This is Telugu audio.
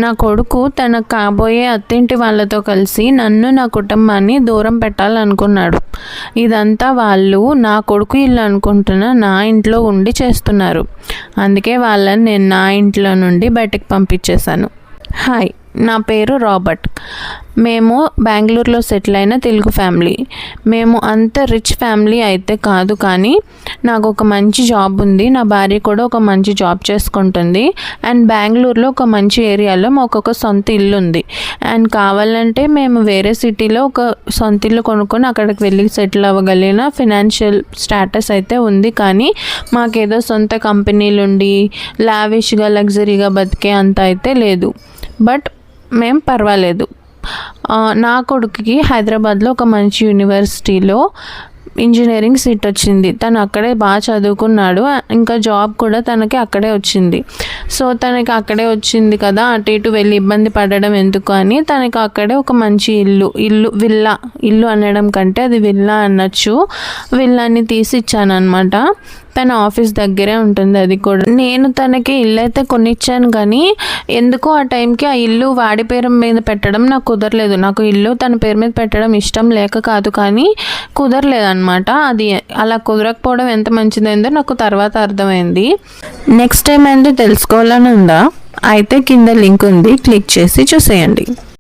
నా కొడుకు తన కాబోయే అత్తింటి వాళ్ళతో కలిసి నన్ను నా కుటుంబాన్ని దూరం పెట్టాలనుకున్నాడు. ఇదంతా వాళ్ళు నా కొడుకు ఇల్లు అనుకుంటున్న నా ఇంట్లో ఉండి చేస్తున్నారు. అందుకే వాళ్ళని నేను నా ఇంట్లో నుండి బయటకు పంపించేశాను. హాయ్, నా పేరు రాబర్ట్. మేము బెంగళూరులో సెటిల్ అయిన తెలుగు ఫ్యామిలీ. మేము అంత రిచ్ ఫ్యామిలీ అయితే కాదు, కానీ నాకు ఒక మంచి జాబ్ ఉంది. నా భార్య కూడా ఒక మంచి జాబ్ చేసుకుంటుంది. అండ్ బెంగళూరులో ఒక మంచి ఏరియాలో మాకు ఒక సొంత ఇల్లు ఉంది. అండ్ కావాలంటే మేము వేరే సిటీలో ఒక సొంత ఇల్లు కొనుక్కొని అక్కడికి వెళ్ళి సెటిల్ అవ్వగలిగిన ఫినాన్షియల్ స్టేటస్ అయితే ఉంది. కానీ మాకేదో సొంత కంపెనీలు ఉండి లావిష్గా లగ్జరీగా బతికే అంత అయితే లేదు. బట్ మేము పర్వాలేదు. నా కొడుకుకి హైదరాబాద్లో ఒక మంచి యూనివర్సిటీలో ఇంజనీరింగ్ సీట్ వచ్చింది. తను అక్కడే బాగా చదువుకున్నాడు. ఇంకా జాబ్ కూడా తనకి అక్కడే వచ్చింది. సో తనకి అక్కడే వచ్చింది కదా, అటు ఇటు వెళ్ళి ఇబ్బంది పడడం ఎందుకు అని తనకి అక్కడే ఒక మంచి ఇల్లు అనడం కంటే అది విల్లా అనొచ్చు. విల్లాని తీసి ఇచ్చాను అనమాట. తన ఆఫీస్ దగ్గరే ఉంటుంది. అది కూడా నేను తనకి ఇల్లు అయితే కొనిచ్చాను, కానీ ఎందుకో ఆ టైంకి ఆ ఇల్లు వాడి పేరు మీద పెట్టడం నాకు కుదరలేదు. నాకు ఇల్లు తన పేరు మీద పెట్టడం ఇష్టం లేక కాదు, కానీ కుదరలేదు అనమాట. అది అలా కుదరకపోవడం ఎంత మంచిదైందో నాకు తర్వాత అర్థమైంది. నెక్స్ట్ టైం ఏంటో తెలుసుకోవాలని ఉందా? అయితే కింద లింక్ ఉంది, క్లిక్ చేసి చూసేయండి.